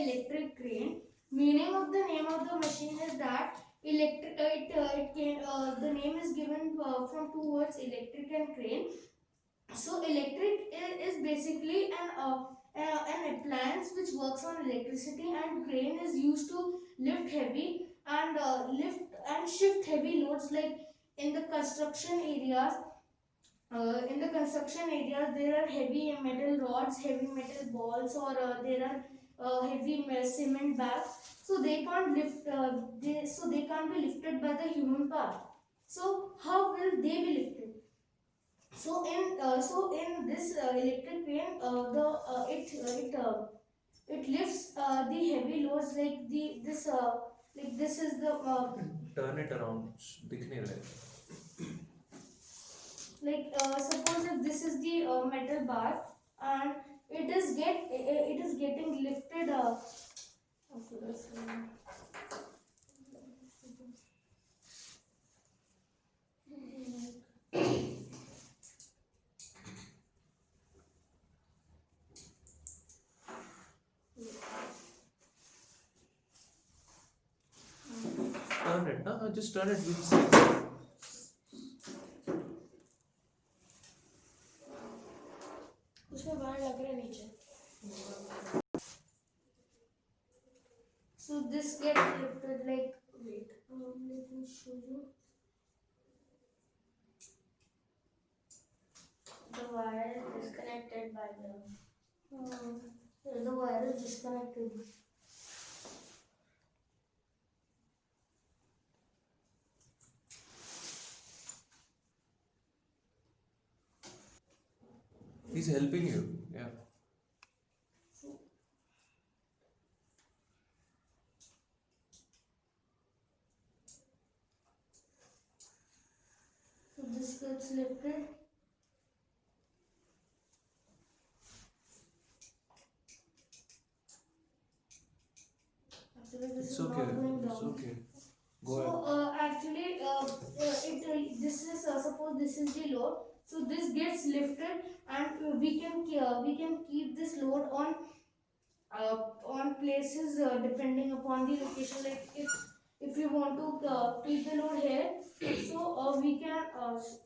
electric crane. Meaning of the name of the machine is that the name is given from two words, electric and crane. So electric is basically an appliance which works on electricity, and crane is used to lift heavy and lift and shift heavy loads, like in the construction areas. There are heavy metal rods, heavy metal balls, or there are heavy cement bags. So they can't be lifted by the human power. So how will they be lifted? So in this electric crane, the it lifts the heavy loads, like this is the Turn it around. दिख नहीं रहा है. suppose if this is the metal bar, and it is getting lifted. Okay, Turn it. Just turn it. We'll see. उसमें बाहर लग रहा है नीचे. So this gets lifted, like, wait, let me show you. The wire is disconnected by the wire is disconnected. He's helping you. Yeah. So this gets lifted. Actually, this It's is okay. not going down. It's okay. Go So ahead. actually, this is suppose this is the load. So this gets lifted, and we can keep this load on places depending upon the location. Like if you want to keep the load here, so we can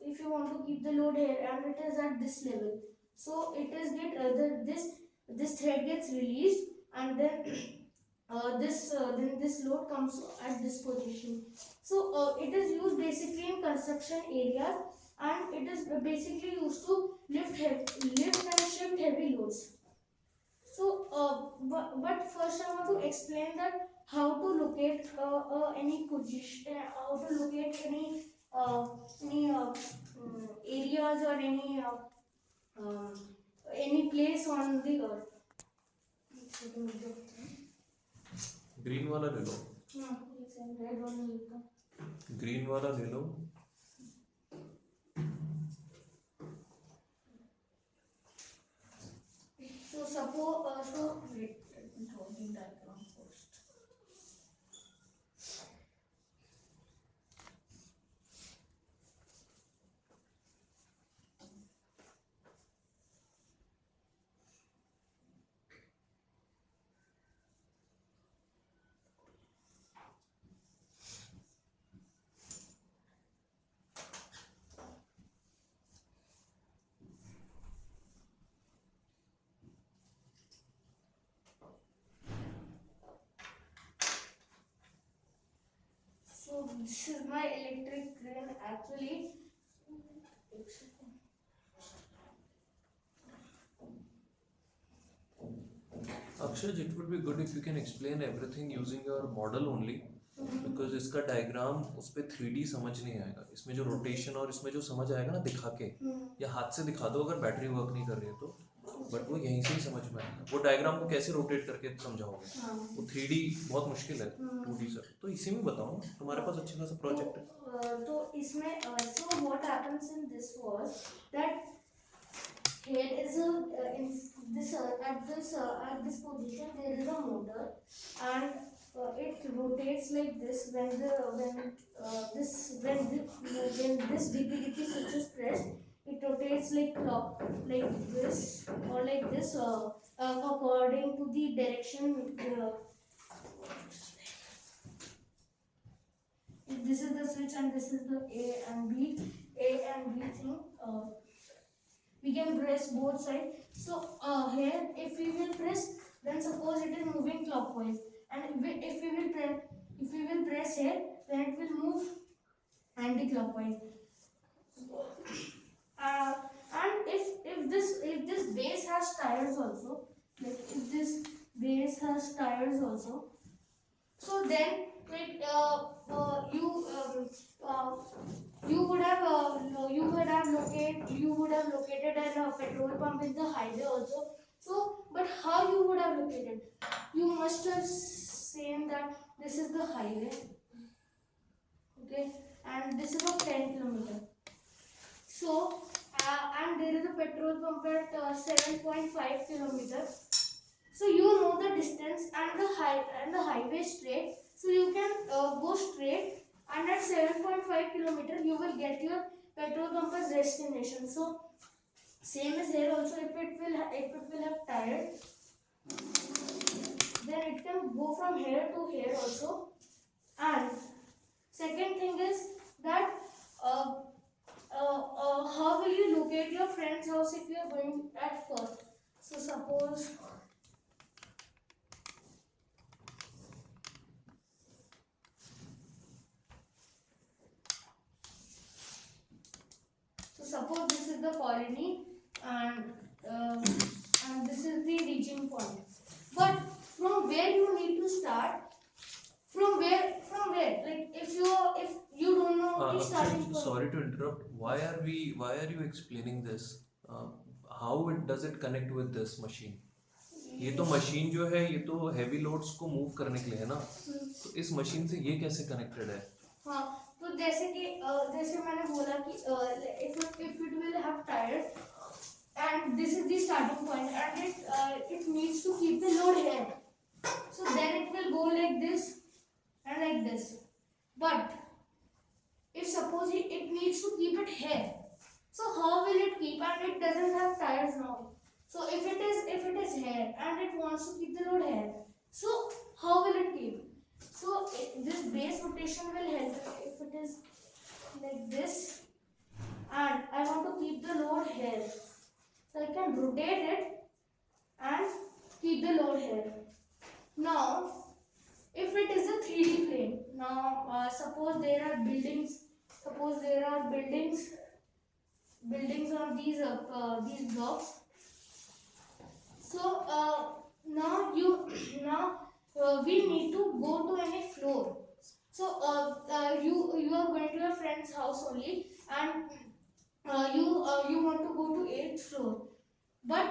if you want to keep the load here and it is at this level, so it is this thread gets released, and then then this load comes at this position. So it is used basically in construction areas, and it is basically used to lift and shift heavy loads. So, but first I want to explain that how to locate any position, how to locate any areas or uh, any place on the earth. Green वाला ले लो. Red one लेता. Green वाला ले लो. So suppose wait, let me draw the diagram first. So this is my electric crane actually. Akshaj, it would be good if you can explain everything using your model only. Because इसका diagram उस पर 3D समझ नहीं आएगा. इसमें जो rotation और इसमें जो समझ आएगा ना दिखा के, या हाथ से दिखा दो अगर बैटरी वर्क नहीं कर रही है तो, बट वो यहीं से ही समझ में आएगा. वो डायग्राम को कैसे रोटेट करके समझाओगे? वो 3D बहुत मुश्किल है 2D से. तो इसी में बताओ, तुम्हारे पास अच्छा खासा प्रोजेक्ट है. तो इसमें so what happens in this was that here is in this at this position there is a motor, and it rotates like this when this DP switch is pressed. it rotates like clock, like this or like this, according to the direction. This is the switch and this is the A and B thing. We can press both sides. So here, if we will press, then suppose it is moving clockwise, and if we will press here, then it will move anti-clockwise. Uh, and if this base has tires also, like if this base has tires also, so then like you would have located a petrol pump in the highway also. So, but how you would have located? You must have seen that this is the highway, okay, and this is of 10 kilometer. So, and there is a petrol pump at 7.5 kilometers. So you know the distance and the highway straight. So you can go straight, and at 7.5 kilometer you will get your petrol pump's destination. So same as here also, if it will have tire, then it can go from here to here also. And second thing is that how will you locate your friend's house if you are going at first? So suppose this is the colony, and this is the reaching point. But from where you need to start? From where? Like if you don't know the starting Akshay, point. sorry to interrupt. Why are you explaining this? How does it connect with this machine? ये तो machine जो है ये तो heavy loads को move करने के लिए है ना, तो इस मशीन से ये कैसे कनेक्टेड है? हाँ, तो जैसे कि जैसे मैंने बोला कि if it will have tires, and this is the starting point, and it needs to keep the load here, so then it will go like this and like this. But if suppose it needs to keep it here, so how will it keep? And it doesn't have tires now. So if it is here and it wants to keep the load here, so how will it keep? So this base rotation will help if it is like this, and I want to keep the load here, so I can rotate it and keep the load here. Now if it is a 3D plane, now suppose there are buildings on these blocks. So now we need to go to any floor. So you are going to your friend's house only, and you want to go to 8th floor, but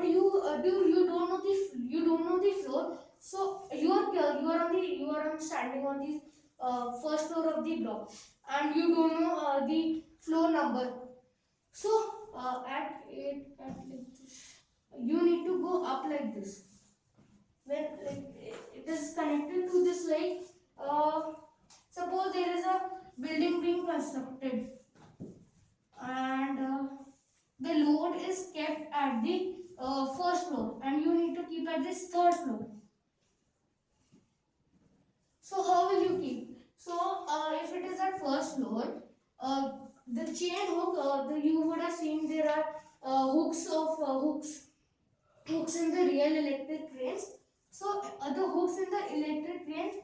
you don't know the floor. So you are standing on the first floor of the block, and you don't know the floor number. So at like this, you need to go up like this. When like it is connected to this, like suppose there is a building being constructed, and the load is kept at the first floor, and you need to keep at this third floor. So how will you keep? So if it is at first floor, the chain hook, you would have seen there are hooks in the real electric trains. So the hooks in the electric trains,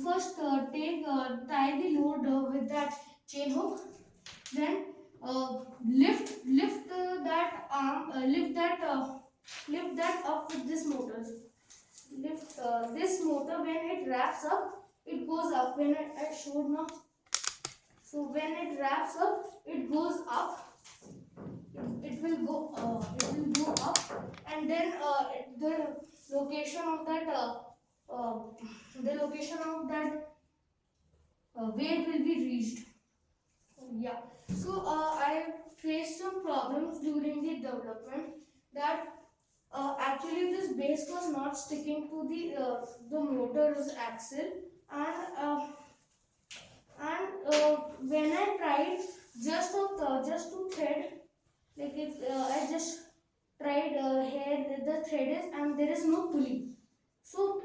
first tie the load with that chain hook, then lift that arm, lift that up with this motor. Lift this motor. When it wraps up, it goes up. When I showed now, so when it wraps up, it goes up. It will go up, and then the location of that weight will be reached. Yeah. So I faced some problems during the development, that actually this base was not sticking to the motor's axle, and when I tried just to thread, like if I just tried here the thread is and there is no pulley. So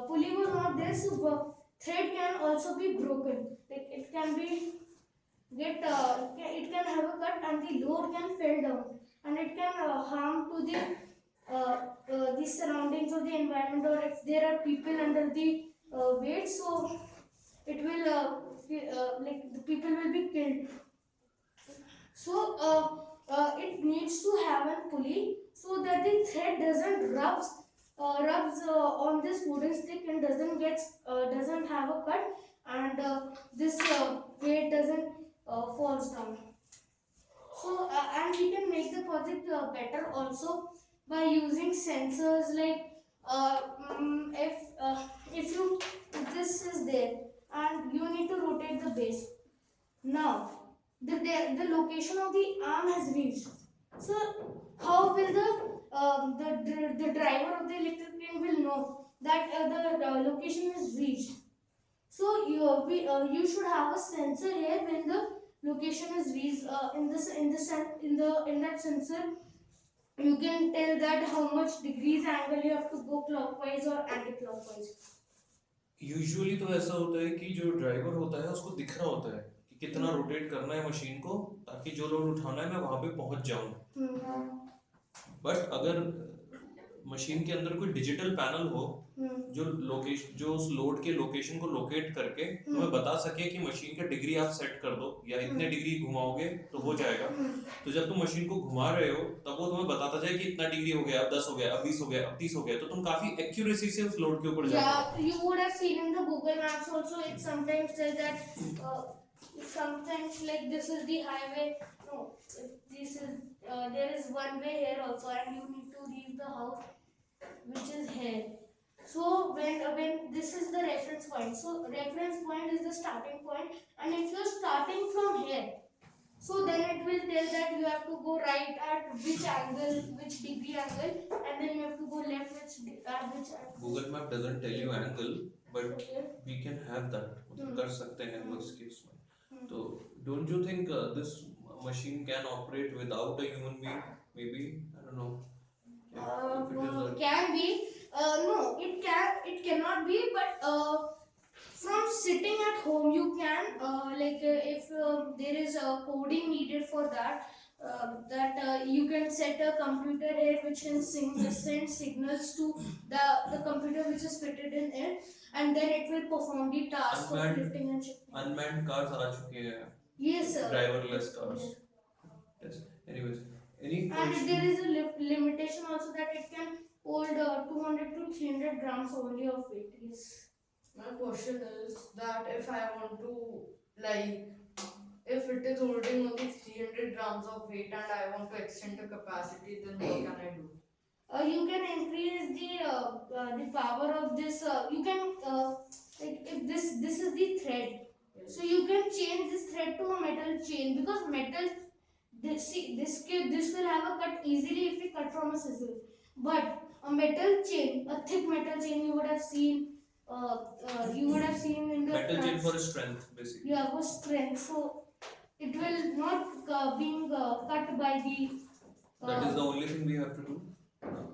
pulley was not there, so thread can also be broken. Like it can be it can have a cut and the load can fall down and it can harm to the surroundings of the environment, or if there are people under the weight, so it will like the people will be killed. So it needs to have a pulley so that the thread doesn't rubs on this wooden stick and doesn't have a cut, and this weight doesn't falls down. So and we can make the project better also by using sensors like if you if this is there and you need to rotate the base. Now the location of the arm has reached. So how will the driver of the electric train will know that the location is reached? So you should have a sensor here when the location is reached. In that sensor, you can tell that how much degrees angle you have to go clockwise or anti-clockwise. Usually तो ऐसा होता है कि जो driver होता है उसको दिख रहा होता है कि कितना रोटेट करना है मशीन को, ताकि जो लोड उठाना है मैं वहां पे पहुंच जाऊं। बट अगर मशीन के अंदर कोई डिजिटल पैनल हो जो उस लोड के लोकेशन को लोकेट करके तुम्हें बता सके कि मशीन का डिग्री आप सेट कर दो या इतने डिग्री घुमाओगे तो हो जाएगा, तो जब तुम मशीन को घुमा रहे हो तब वो तुम्हें बताता जाए कि इतना डिग्री हो गया, अब 10 हो गया, अब 20 हो गया, अब 30 हो गया, तो तुम काफी एक्यूरेसी से उस लोड के ऊपर जाते हो। You would have seen in the Google Maps also, it sometimes says that sometimes like this is the highway, no, this is there is one way here also and you need to leave the house which is here. So when this is the reference point, so reference point is the starting point, and if you're starting from here, so then it will tell that you have to go right at which angle, which degree angle, and then you have to go left at which angle. Google Map doesn't tell you angle, but Okay. we can have that, कर सकते हैं worst case में। तो don't you think this machine can operate without a human being? Maybe, I don't know. If it is Can be. No, it cannot be, but from sitting at home you can if there is a coding needed for that, you can set a computer here which can send signals to the computer which is fitted in it, and then it will perform the task of lifting and shifting. Unmanned cars आ चुके हैं। Yes, sir. Driverless cars. Yes. Anyways, any and question? there is a limitation also that it can hold 200 to 300 grams only of weight. Yes. My question is that if I want to, like, if it is holding only 300 grams of weight and I want to extend the capacity, then what can I do? You can increase the power of this. You can like if this is the thread, Yes. so you can change this thread to a metal chain, because metal this will have a cut easily if we cut from a scissor. But a metal chain, a thick metal chain, you would have seen in the Metal chain for strength, basically. yeah, for strength. So it will not being cut by the. That is the only thing we have to do.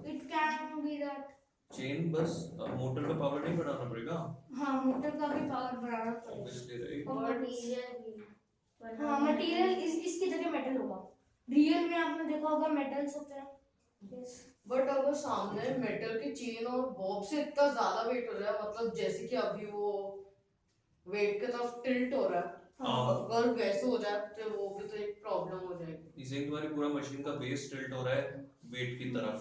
It can be that. Chain बस motor का power नहीं बढ़ाना पड़ेगा। हाँ, motor का भी power बढ़ाना पड़ेगा। Obviously, right? और मटेरियल भी। हाँ, मटेरियल इसकी जगह मेटल होगा। रियल में आपने देखा होगा मेटल्स होते हैं। Yes. बट अगर सामने मेटल की चेन और बॉब से इतना ज्यादा वेट हो रहा है, मतलब जैसे कि अभी वो वेट की तरफ टिल्ट हो रहा है, अगर वैसे हो जाए तो वो भी तो एक प्रॉब्लम हो जाएगी। इसे तुम्हारी पूरा मशीन का बेस टिल्ट हो रहा है वेट की तरफ।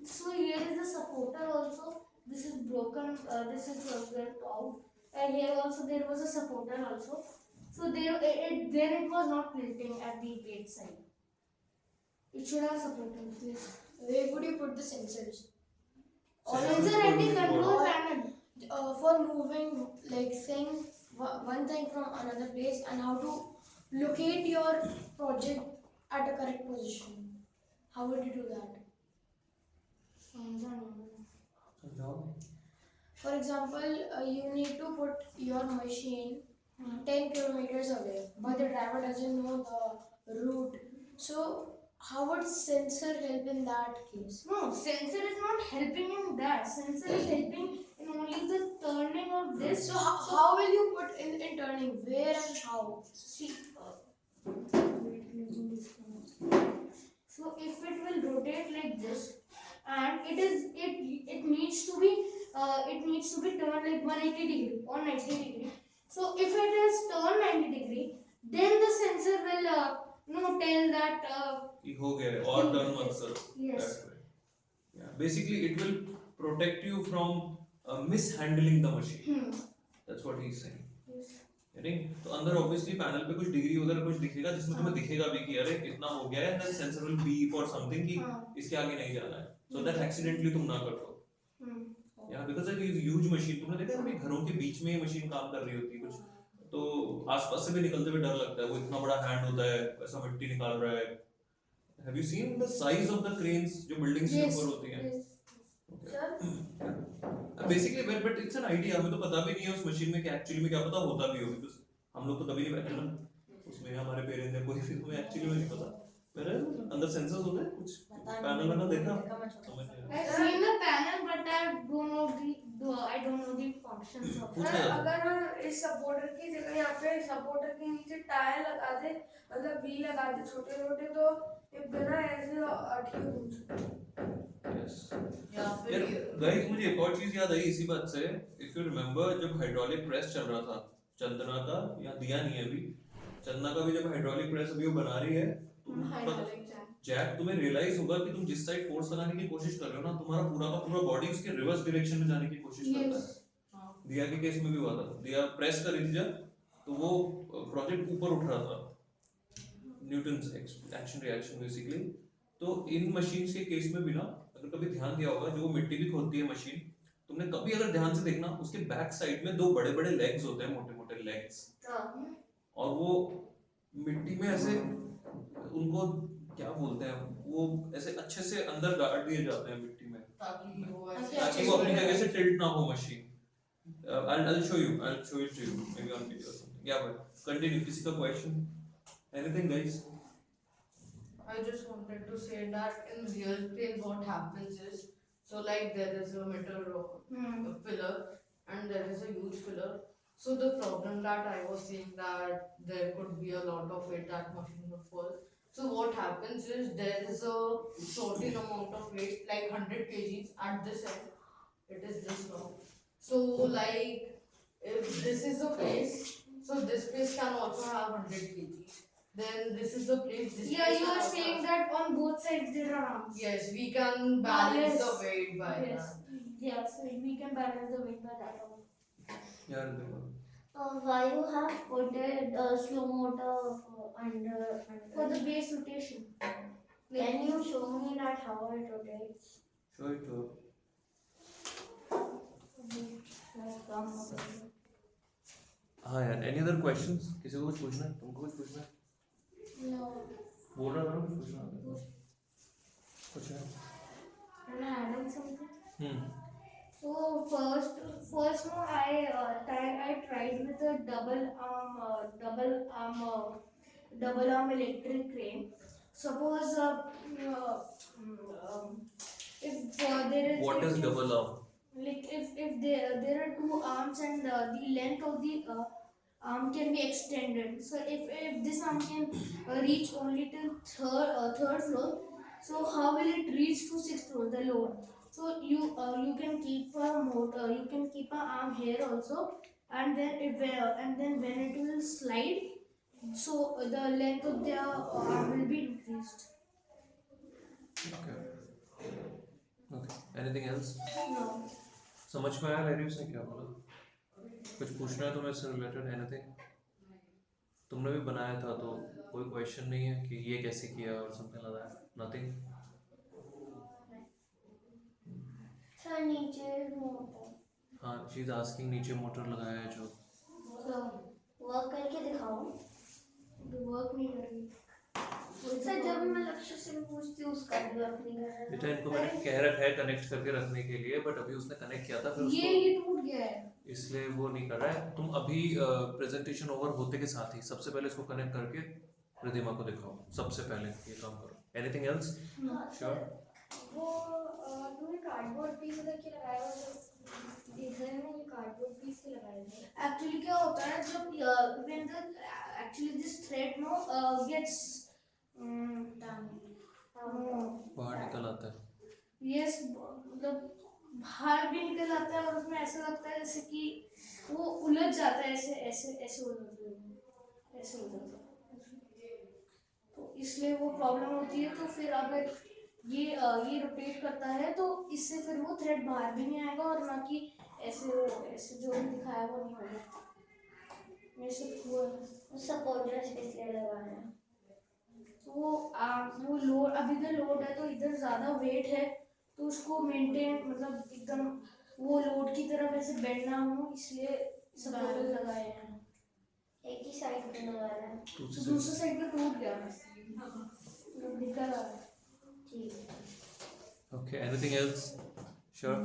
So here is the supporter also. This is broken. This is went out. And here also there was a supporter also. So then it was not tilting at the gate side. It should have supported this. Where would you put the sensors? Sensor at the control panel. For moving, like saying one thing from another place, and how to locate your project at a correct position. How would you do that? For example, you need to put your machine 10 kilometers away, but the driver doesn't know the route. So, how would sensor help in that case? No, sensor is not helping in that. Sensor is helping in only the turning of this. So, how will you put in turning? Where and how? See, so if it will rotate like this, and it needs to be turned like 180 degree or 90 degree. So if it is turned 90 degree, then the sensor will tell that ये हो गया है और turn मत करो. Yes. That way. Yeah. Basically, it will protect you from mishandling the machine. That's what he's saying. yes. नहीं तो अंदर ऑब्वियसली पैनल पे कुछ डिग्री उधर कुछ दिखेगा जिसमें तुम्हें दिखेगा भी कि अरे इतना हो गया है, देन सेंसर विल बीप और समथिंग कि इसके आगे नहीं जाना है, सो दैट एक्सीडेंटली तुम ना कर दो. या because it is huge machine. तुमने देखा है घरों के बीच में ये मशीन काम कर रही होती है कुछ, तो आसपास से भी निकलते हुए डर लगता है. वो इतना बड़ा हैंड होता है, ऐसा मिट्टी निकाल रहा है. Have you seen the size of the cranes जो बिल्डिंग्स के ऊपर होती हैं? Basically but it's an idea. हमें तो पता भी नहीं है उस मशीन में कि एक्चुअली में क्या पता होता भी हो, बिकॉज़ हम लोग तो कभी नहीं बैठे ना उसमें. हमारे पेरेंट्स है कोई भी, तुम्हें एक्चुअली में नहीं पता. मेरे अंदर सेंसर्स होते हैं कुछ, पैनल मैंने देखा समझ नहीं आया. I've seen the panel, but I don't know the functions of it. पूछा जाता है. अगर हम इस सपोर्टर की जगह यहाँ पे सपोर्टर के नीचे टायर लगा दे, मतलब व्हील लगा दे छोटे छोटे, तो ये बिना ऐसे अटके घूम सकते. Yes. या यार फिर गाइस मुझे एक और चीज याद आई इसी बात से. इफ यू रिमेम्बर जब हाइड्रोलिक प्रेस चल रहा था चंदना का, या दिया नहीं है अभी, चंदना का भी जब हाइड्रोलिक प्रेस अभी वो बना रही है, जैक तुम्हें रियलाइज होगा कि तुम जिस साइड फोर्स लगाने की कोशिश कर रहे हो ना, तुम्हारा पूरा का पूरा बॉडी उसके रिवर्स डायरेक्शन में जाने की कोशिश करता है. दिया के केस में भी हुआ था. दिया प्रेस कर रही थी जब, तो वो प्रोजेक्ट ऊपर उठ रहा था, न्यूटन्स एक्शन रिएक्शन बेसिकली. तो इन मशीन्स के केस में भी ना, अगर कभी ध्यान दिया होगा, जो मिट्टी भी खोदती है मशीन, तुमने कभी अगर ध्यान से देखना, उसके बैक साइड में दो बड़े बड़े लेग्स होते हैं, मोटे मोटे लेग्स, और वो मिट्टी में ऐसे उनको क्या बोलते हैं, वो ऐसे अच्छे से अंदर गाड़ दिए जाते हैं मिट्टी में, ताकि वो ताकि वो अपनी जगह से टिल्ट ना हो machine. I'll show it to you maybe on video or something. Yeah, but continue. किसी का question? Anything guys? I just wanted to say that in real trains what happens is, so like there is a metal pillar and there is a huge pillar. So the problem that I was saying that there could be a lot of weight that machine would fall. So what happens is there is a certain amount of weight, like 100 kgs at this end. It is this long. So like if this is a place, so this place can also have 100 kgs. Then this is the place. This Yeah, place you can are also saying have- that on both sides there are arms. Yes, we can balance yes. the weight by Yes. that. Yeah, so we can balance the weight by that only. Yeah, देखो. Why you have put a slow motor under For the base rotation. Can you show me that how it rotates? Show it to. हाँ यार, any other questions? किसी को कुछ पूछना है? तुमको कुछ पूछना है? No. बोल रहा था ना कुछ पूछना है? कुछ है? Can I add on something? So first no, I tried with a double arm electric crane. Suppose if there is What is double arm? like if there are two arms and the length of the arm can be extended. So if this arm can reach only till third floor, so how will it reach to sixth floor, the load? So you can keep a motor, you can keep an arm here also, and then when it will slide, so the length of the arm will be increased. Okay. Okay. Anything else? No. समझ में आया लैरियस ने क्या बोला? कुछ पूछना है तुम्हें इससे रिलेटेड? एनीथिंग? तुमने भी बनाया था तो कोई क्वेश्चन नहीं है कि ये कैसे किया और something like that? Nothing? Sir नीचे मोटर, हाँ, शी इज आस्किंग नीचे मोटर लगाया है जो. तो वर्क करके दिखाओ. तो वर्क नहीं कर रही. सर जब मैं लक्ष्य से पूछती हूँ उसका भी वर्क नहीं कर रहा बेटा इनको मैंने कह रखा है कनेक्ट करके रखने के लिए, बट अभी उसने कनेक्ट किया था फिर ये उसको टूट गया है। इसलिए वो नहीं कर रहा है। तुम अभी प्रेजेंटेशन ओवर होते के साथ ही सबसे पहले इसको कनेक्ट करके रिधिमा को दिखाओ, सबसे पहले ये काम करो। Anything else? श्योर। वो तूने कार्डबोर्ड पीस इधर क्यों लगाया हुआ है? इधर में ये कार्डबोर्ड पीस क्यों लगाए थे? एक्चुअली क्या होता है जब when the actually this thread gets बाहर निकल आता है। yes मतलब बाहर भी निकल आता है और उसमें ऐसा लगता है जैसे कि वो उलझ जाता है, ऐसे ऐसे ऐसे हो जाता है, ऐसे हो जाता है, तो इसलिए वो प्रॉब्लम होती है। तो फिर अगर ये रोटेट करता है तो इससे फिर वो थ्रेड बाहर भी नहीं आएगा और ना कि ऐसे जो भी दिखाया वो नहीं होगा। मेरे से वो सपोर्टर इसलिए लगाना है। वो लोड, अभी इधर लोड है तो इधर ज़्यादा वेट है तो उसको मेंटेन मतलब एकदम वो लोड की तरफ ऐसे बेंड ना हो, इसलिए सपोर्टर लगाए हैं। एक ही साइड पे लगाना है। दूसरी साइड पे टूट गया, निकल आ रहा है। ठीक है। Okay, anything else? Sure.